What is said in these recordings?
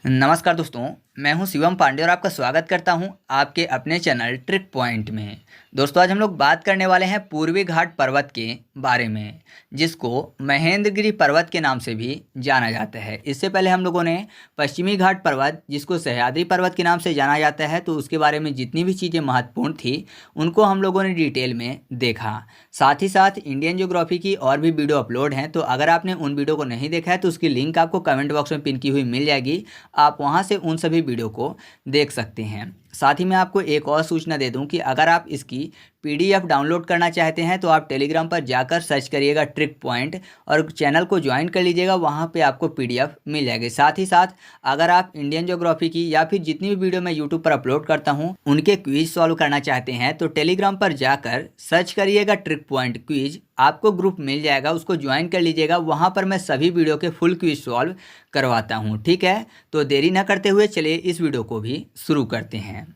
नमस्कार दोस्तों, मैं हूं शिवम पांडे और आपका स्वागत करता हूं आपके अपने चैनल ट्रिक पॉइंट में। दोस्तों, आज हम लोग बात करने वाले हैं पूर्वी घाट पर्वत के बारे में, जिसको महेंद्रगिरी पर्वत के नाम से भी जाना जाता है। इससे पहले हम लोगों ने पश्चिमी घाट पर्वत, जिसको सह्याद्री पर्वत के नाम से जाना जाता है, तो उसके बारे में जितनी भी चीज़ें महत्वपूर्ण थी उनको हम लोगों ने डिटेल में देखा। साथ ही साथ इंडियन ज्योग्राफी की और भी वीडियो अपलोड हैं, तो अगर आपने उन वीडियो को नहीं देखा है तो उसकी लिंक आपको कमेंट बॉक्स में पिन की हुई मिल जाएगी। आप वहां से उन सभी वीडियो को देख सकते हैं। साथ ही मैं आपको एक और सूचना दे दूं कि अगर आप इसकी पीडीएफ डाउनलोड करना चाहते हैं तो आप टेलीग्राम पर जाकर सर्च करिएगा ट्रिक पॉइंट और चैनल को ज्वाइन कर लीजिएगा। वहां पे आपको पीडीएफ मिल जाएगी। साथ ही साथ अगर आप इंडियन ज्योग्राफी की या फिर जितनी भी वीडियो मैं यूट्यूब पर अपलोड करता हूं उनके क्विज सॉल्व करना चाहते हैं तो टेलीग्राम पर जाकर सर्च करिएगा ट्रिक पॉइंट क्विज। आपको ग्रुप मिल जाएगा, उसको ज्वाइन कर लीजिएगा। वहां पर मैं सभी वीडियो के फुल क्विज सॉल्व करवाता हूँ। ठीक है, तो देरी न करते हुए चलिए इस वीडियो को भी शुरू करते हैं।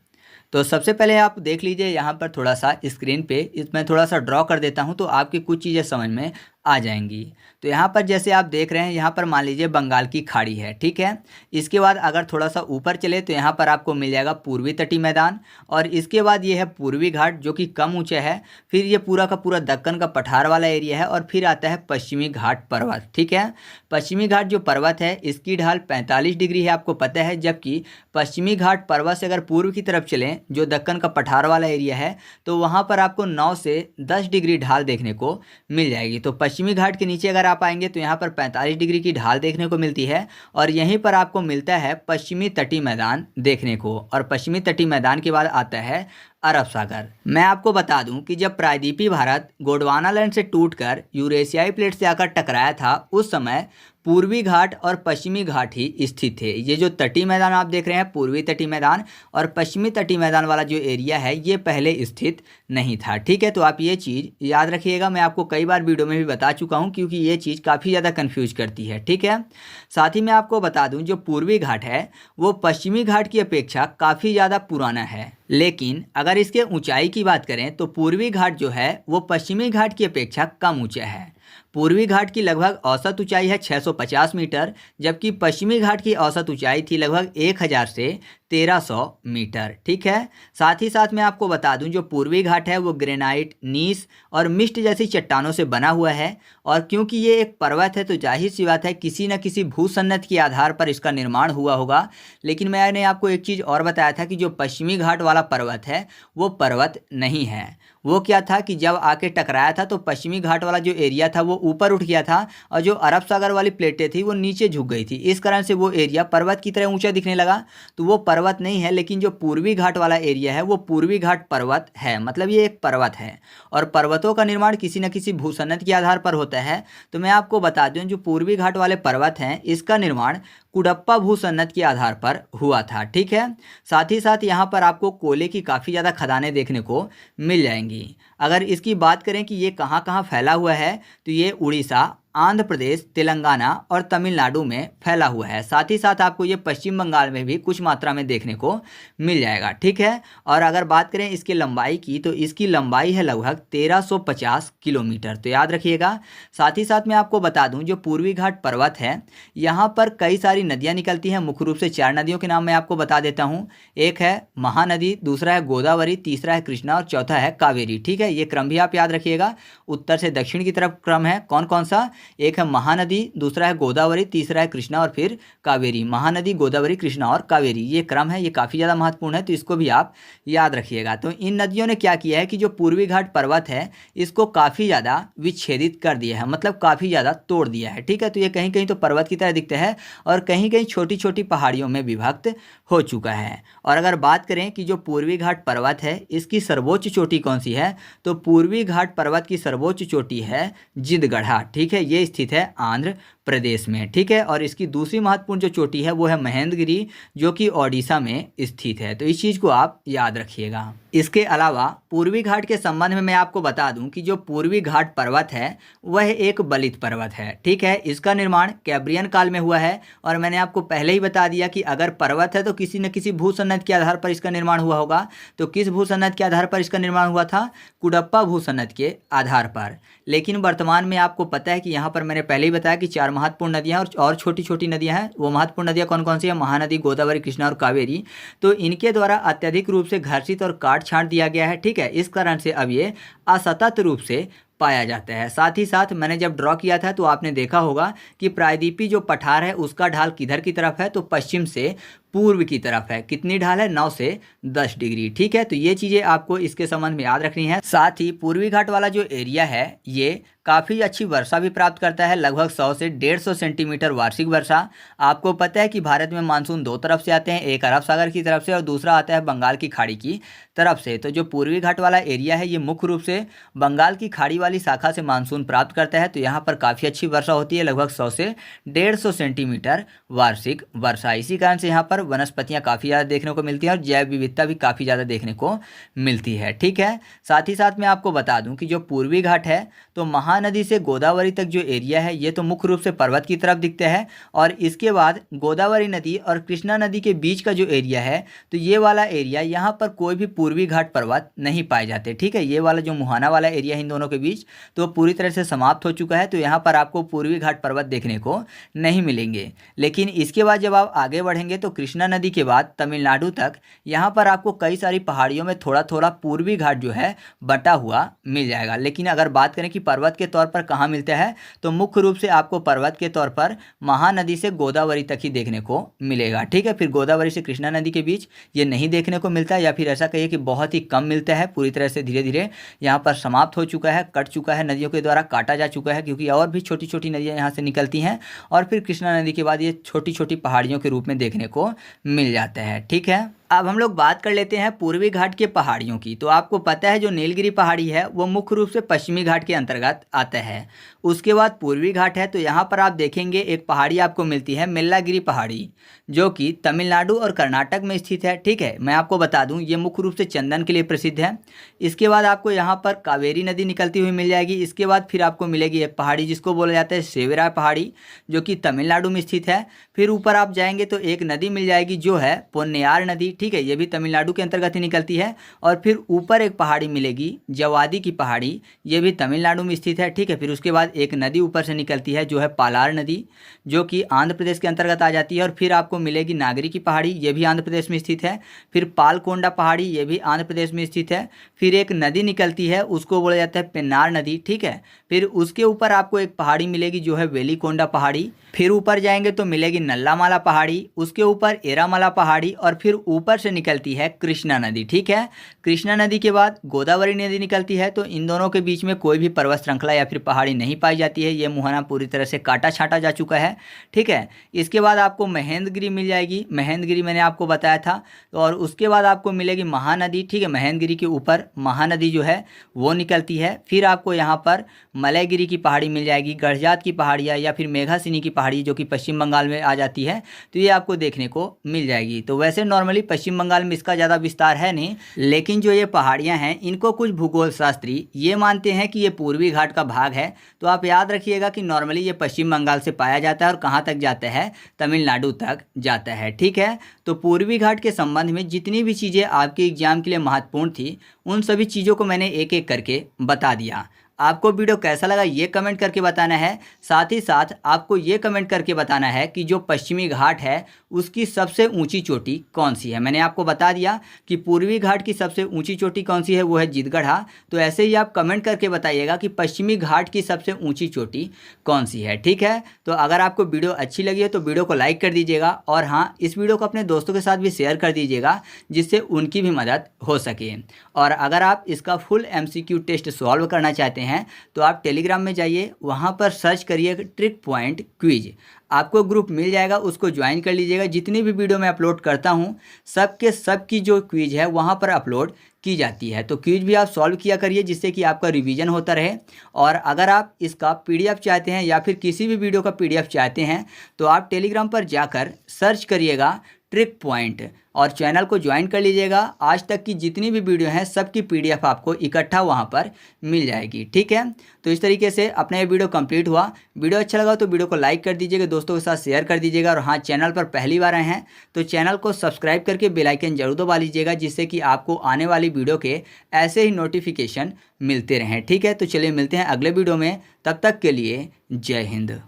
तो सबसे पहले आप देख लीजिए, यहाँ पर थोड़ा सा स्क्रीन पे इसमें थोड़ा सा ड्रॉ कर देता हूँ तो आपकी कुछ चीज़ें समझ में आ जाएंगी। तो यहाँ पर जैसे आप देख रहे हैं, यहाँ पर मान लीजिए बंगाल की खाड़ी है। ठीक है, इसके बाद अगर थोड़ा सा ऊपर चले तो यहाँ पर आपको मिल जाएगा पूर्वी तटीय मैदान, और इसके बाद ये है पूर्वी घाट जो कि कम ऊंचा है। फिर ये पूरा का पूरा दक्कन का पठार वाला एरिया है, और फिर आता है पश्चिमी घाट पर्वत। ठीक है, पश्चिमी घाट जो पर्वत है इसकी ढाल 45 डिग्री है, आपको पता है। जबकि पश्चिमी घाट पर्वत से अगर पूर्व की तरफ चलें, जो दक्कन का पठार वाला एरिया है, तो वहाँ पर आपको 9 से 10 डिग्री ढाल देखने को मिल जाएगी। तो पश्चिमी घाट के नीचे अगर आप आएंगे तो यहाँ पर 45 डिग्री की ढाल देखने को मिलती है, और यहीं पर आपको मिलता है पश्चिमी तटीय मैदान देखने को। और पश्चिमी तटीय मैदान के बाद आता है अरब सागर। मैं आपको बता दूं कि जब प्रायद्वीपीय भारत गोंडवाना लैंड से टूटकर यूरेशियाई प्लेट से आकर टकराया था, उस समय पूर्वी घाट और पश्चिमी घाट ही स्थित थे। ये जो तटीय मैदान आप देख रहे हैं, पूर्वी तटीय मैदान और पश्चिमी तटीय मैदान वाला जो एरिया है, ये पहले स्थित नहीं था। ठीक है, तो आप ये चीज़ याद रखिएगा। मैं आपको कई बार वीडियो में भी बता चुका हूँ, क्योंकि ये चीज़ काफ़ी ज़्यादा कन्फ्यूज करती है। ठीक है, साथ ही मैं आपको बता दूँ, जो पूर्वी घाट है वो पश्चिमी घाट की अपेक्षा काफ़ी ज़्यादा पुराना है। लेकिन अगर इसके ऊंचाई की बात करें तो पूर्वी घाट जो है वो पश्चिमी घाट की अपेक्षा कम ऊंचा है। पूर्वी घाट की लगभग औसत ऊंचाई है 650 मीटर, जबकि पश्चिमी घाट की औसत ऊंचाई थी लगभग 1000 से 1300 मीटर। ठीक है, साथ ही साथ मैं आपको बता दूं, जो पूर्वी घाट है वो ग्रेनाइट, नीस और मिस्ट जैसी चट्टानों से बना हुआ है। और क्योंकि ये एक पर्वत है तो जाहिर सी बात है किसी न किसी भूसन्नत के आधार पर इसका निर्माण हुआ होगा। लेकिन मैंने आपको एक चीज़ और बताया था कि जो पश्चिमी घाट वाला पर्वत है वो पर्वत नहीं है। वो क्या था कि जब आके टकराया था तो पश्चिमी घाट वाला जो एरिया था वो ऊपर उठ गया था, और जो अरब सागर वाली प्लेटें थी वो नीचे झुक गई थी। इस कारण से वो एरिया पर्वत की तरह ऊंचा दिखने लगा। तो वो पर्वत नहीं है, लेकिन जो पूर्वी घाट वाला एरिया है वो पूर्वी घाट पर्वत है। मतलब ये एक पर्वत है, और पर्वतों का निर्माण किसी न किसी भूसन्नत के आधार पर होता है। तो मैं आपको बता दूं, जो पूर्वी घाट वाले पर्वत हैं इसका निर्माण कुडप्पा भूसन्नत के आधार पर हुआ था। ठीक है, साथ ही साथ यहाँ पर आपको कोयले की काफ़ी ज़्यादा खदानें देखने को मिल जाएंगी। अगर इसकी बात करें कि ये कहाँ कहाँ फैला हुआ है, तो ये उड़ीसा, आंध्र प्रदेश, तेलंगाना और तमिलनाडु में फैला हुआ है। साथ ही साथ आपको ये पश्चिम बंगाल में भी कुछ मात्रा में देखने को मिल जाएगा। ठीक है, और अगर बात करें इसकी लंबाई की तो इसकी लंबाई है लगभग 1350 किलोमीटर। तो याद रखिएगा। साथ ही साथ मैं आपको बता दूं, जो पूर्वी घाट पर्वत है यहाँ पर कई सारी नदियाँ निकलती हैं। मुख्य रूप से 4 नदियों के नाम मैं आपको बता देता हूँ। एक है महानदी, दूसरा है गोदावरी, तीसरा है कृष्णा और चौथा है कावेरी। ठीक है, ये क्रम भी आप याद रखिएगा। उत्तर से दक्षिण की तरफ क्रम है। कौन कौन सा? एक है महानदी, दूसरा है गोदावरी, तीसरा है कृष्णा और फिर कावेरी। महानदी, गोदावरी, कृष्णा और कावेरी, ये क्रम है। ये काफ़ी ज़्यादा महत्वपूर्ण है, तो इसको भी आप याद रखिएगा। तो इन नदियों ने क्या किया है कि जो पूर्वी घाट पर्वत है इसको काफ़ी ज़्यादा विच्छेदित कर दिया है, मतलब काफ़ी ज़्यादा तोड़ दिया है। ठीक है, तो ये कहीं कहीं तो पर्वत की तरह दिखता है और कहीं कहीं छोटी छोटी पहाड़ियों में विभक्त हो चुका है। और अगर बात करें कि जो पूर्वी घाट पर्वत है इसकी सर्वोच्च चोटी कौन सी है, तो पूर्वी घाट पर्वत की सर्वोच्च चोटी है जिदगढ़ा। ठीक है, ये स्थित है आंध्र प्रदेश में। ठीक है, और इसकी दूसरी महत्वपूर्ण जो चोटी है वो है महेंद्रगिरी, जो कि ओडिशा में स्थित है। तो इस चीज़ को आप याद रखिएगा। इसके अलावा पूर्वी घाट के संबंध में मैं आपको बता दूं कि जो पूर्वी घाट पर्वत है वह एक बलित पर्वत है। ठीक है, इसका निर्माण कैब्रियन काल में हुआ है, और मैंने आपको पहले ही बता दिया कि अगर पर्वत है तो किसी न किसी भूसन्नत के आधार पर इसका निर्माण हुआ होगा। तो किस भूसन्नत के आधार पर इसका निर्माण हुआ था? कुडप्पा भूसन्नत के आधार पर। लेकिन वर्तमान में आपको पता है कि यहाँ पर मैंने पहले ही बताया कि 4 महत्वपूर्ण नदियाँ और छोटी छोटी नदियाँ हैं। वो महत्वपूर्ण नदियाँ कौन कौन सी है? महानदी, गोदावरी, कृष्णा और कावेरी। तो इनके द्वारा अत्यधिक रूप से घर्षित और काट छांट दिया गया है। ठीक है, इस कारण से अब ये असतत रूप से पाया जाता है। साथ ही साथ मैंने जब ड्रॉ किया था तो आपने देखा होगा कि प्रायद्वीपीय जो पठार है उसका ढाल किधर की तरफ है? तो पश्चिम से पूर्व की तरफ है। कितनी ढाल है? 9 से 10 डिग्री। ठीक है, तो ये चीज़ें आपको इसके संबंध में याद रखनी है। साथ ही पूर्वी घाट वाला जो एरिया है ये काफ़ी अच्छी वर्षा भी प्राप्त करता है, लगभग 100 से 150 सेंटीमीटर वार्षिक वर्षा। आपको पता है कि भारत में मानसून दो तरफ से आते हैं, एक अरब सागर की तरफ से और दूसरा आता है बंगाल की खाड़ी की तरफ से। तो जो पूर्वी घाट वाला एरिया है ये मुख्य रूप से बंगाल की खाड़ी वाली शाखा से मानसून प्राप्त करता है। तो यहाँ पर काफ़ी अच्छी वर्षा होती है, लगभग 100 से 150 सेंटीमीटर वार्षिक वर्षा। इसी कारण से यहाँ पर वनस्पतियाँ काफ़ी ज़्यादा देखने को मिलती हैं और जैव विविधता भी काफ़ी ज़्यादा देखने को मिलती है। ठीक है, साथ ही साथ मैं आपको बता दूं कि जो पूर्वी घाट है तो महानदी से गोदावरी तक जो एरिया है ये तो मुख्य रूप से पर्वत की तरफ दिखते हैं, और इसके बाद गोदावरी नदी और कृष्णा नदी के बीच का जो एरिया है तो ये वाला एरिया, यहाँ पर कोई भी पूर्वी घाट पर्वत नहीं पाए जाते। ठीक है, ये वाला जो मुहाना वाला एरिया है इन दोनों के बीच तो पूरी तरह से समाप्त हो चुका है। तो यहाँ पर आपको पूर्वी घाट पर्वत देखने को नहीं मिलेंगे। लेकिन इसके बाद जब आप आगे बढ़ेंगे तो कृष्णा नदी के बाद तमिलनाडु तक यहाँ पर आपको कई सारी पहाड़ियों में थोड़ा थोड़ा पूर्वी घाट जो है बटा हुआ मिल जाएगा। लेकिन अगर बात करें कि पर्वत के तौर पर कहाँ मिलता है तो मुख्य रूप से आपको पर्वत के तौर पर महानदी से गोदावरी तक ही देखने को मिलेगा। ठीक है, फिर गोदावरी से कृष्णा नदी के बीच ये नहीं देखने को मिलता है, या फिर ऐसा कहिए कि बहुत ही कम मिलता है। पूरी तरह से धीरे धीरे यहाँ पर समाप्त हो चुका है, कट चुका है, नदियों के द्वारा काटा जा चुका है, क्योंकि और भी छोटी छोटी नदियाँ यहाँ से निकलती हैं और फिर कृष्णा नदी के बाद ये छोटी छोटी पहाड़ियों के रूप में देखने को मिल जाता है। ठीक है, अब हम लोग बात कर लेते हैं पूर्वी घाट के पहाड़ियों की। तो आपको पता है जो नीलगिरी पहाड़ी है वो मुख्य रूप से पश्चिमी घाट के अंतर्गत आता है। उसके बाद पूर्वी घाट है, तो यहाँ पर आप देखेंगे एक पहाड़ी आपको मिलती है मेल्लागिरी पहाड़ी, जो कि तमिलनाडु और कर्नाटक में स्थित है। ठीक है, मैं आपको बता दूं ये मुख्य रूप से चंदन के लिए प्रसिद्ध है। इसके बाद आपको यहाँ पर कावेरी नदी निकलती हुई मिल जाएगी। इसके बाद फिर आपको मिलेगी एक पहाड़ी जिसको बोला जाता है सेवेरा पहाड़ी, जो कि तमिलनाडु में स्थित है। फिर ऊपर आप जाएंगे तो एक नदी मिल जाएगी जो है पोन्नयार नदी। ठीक है, ये भी तमिलनाडु के अंतर्गत ही निकलती है। और फिर ऊपर एक पहाड़ी मिलेगी जवादी की पहाड़ी, ये भी तमिलनाडु में स्थित है। ठीक है, फिर उसके बाद एक नदी ऊपर से निकलती है जो है पालार नदी, जो कि आंध्र प्रदेश के अंतर्गत आ जाती है। और फिर आपको मिलेगी नागरी की पहाड़ी, ये भी आंध्र प्रदेश में स्थित है। फिर पालकोंडा पहाड़ी, ये भी आंध्र प्रदेश में स्थित है। फिर एक नदी निकलती है उसको बोला जाता है पेन्नार नदी। ठीक है, फिर उसके ऊपर आपको एक पहाड़ी मिलेगी जो है वेलीकोंडा पहाड़ी। फिर ऊपर जाएंगे तो मिलेगी नल्लामाला पहाड़ी, उसके ऊपर एरामाला पहाड़ी, और फिर ऊपर से निकलती है कृष्णा नदी। ठीक है, कृष्णा नदी के बाद गोदावरी नदी निकलती है। तो इन दोनों के बीच में कोई भी पर्वत श्रृंखला या फिर पहाड़ी नहीं पाई जाती है। ये मुहाना पूरी तरह से काटा छाटा जा चुका है। ठीक है, इसके बाद आपको महेंद्रगिरी मिल जाएगी, महेंद्रगिरी मैंने आपको बताया था। और उसके बाद आपको मिलेगी महानदी। ठीक है, महेंद्रगिरी के ऊपर महानदी जो है वो निकलती है। फिर आपको यहाँ पर मलयगिरी की पहाड़ी मिल जाएगी, गढ़जात की पहाड़ियाँ या फिर मेघासिनी की पहाड़ी जो कि पश्चिम बंगाल में आ जाती है, तो ये आपको देखने को मिल जाएगी। तो वैसे नॉर्मली पश्चिम बंगाल में इसका ज़्यादा विस्तार है नहीं, लेकिन जो ये पहाड़ियाँ हैं इनको कुछ भूगोल शास्त्री ये मानते हैं कि ये पूर्वी घाट का भाग है। तो आप याद रखिएगा कि नॉर्मली ये पश्चिम बंगाल से पाया जाता है और कहाँ तक जाता है? तमिलनाडु तक जाता है। ठीक है, तो पूर्वी घाट के संबंध में जितनी भी चीज़ें आपके एग्जाम के लिए महत्वपूर्ण थी उन सभी चीज़ों को मैंने एक एक करके बता दिया। आपको वीडियो कैसा लगा ये कमेंट करके बताना है। साथ ही साथ आपको ये कमेंट करके बताना है कि जो पश्चिमी घाट है उसकी सबसे ऊंची चोटी कौन सी है। मैंने आपको बता दिया कि पूर्वी घाट की सबसे ऊंची चोटी कौन सी है, वो है जितगढ़ा। तो ऐसे ही आप कमेंट करके बताइएगा कि पश्चिमी घाट की सबसे ऊंची चोटी कौन सी है। ठीक है, तो अगर आपको वीडियो अच्छी लगी है तो वीडियो को लाइक कर दीजिएगा, और हाँ, इस वीडियो को अपने दोस्तों के साथ भी शेयर कर दीजिएगा जिससे उनकी भी मदद हो सके। और अगर आप इसका फुल MCQ टेस्ट सॉल्व करना चाहते हैं तो आप टेलीग्राम में जाइए, वहाँ पर सर्च करिए ट्रिक पॉइंट क्विज, आपको ग्रुप मिल जाएगा, उसको ज्वाइन कर लीजिएगा। जितनी भी वीडियो मैं अपलोड करता हूँ सबकी जो क्विज है वहाँ पर अपलोड की जाती है। तो क्विज भी आप सॉल्व किया करिए जिससे कि आपका रिवीजन होता रहे। और अगर आप इसका PDF चाहते हैं या फिर किसी भी वीडियो का PDF चाहते हैं तो आप टेलीग्राम पर जाकर सर्च करिएगा ट्रिक पॉइंट और चैनल को ज्वाइन कर लीजिएगा। आज तक की जितनी भी वीडियो हैं सबकी PDF आपको इकट्ठा वहां पर मिल जाएगी। ठीक है, तो इस तरीके से अपना ये वीडियो कंप्लीट हुआ। वीडियो अच्छा लगा तो वीडियो को लाइक कर दीजिएगा, दोस्तों के साथ शेयर कर दीजिएगा। और हाँ, चैनल पर पहली बार आए हैं तो चैनल को सब्सक्राइब करके बेल आइकन जरूर दबा लीजिएगा, जिससे कि आपको आने वाली वीडियो के ऐसे ही नोटिफिकेशन मिलते रहें। ठीक है, तो चलिए मिलते हैं अगले वीडियो में, तब तक के लिए जय हिंद।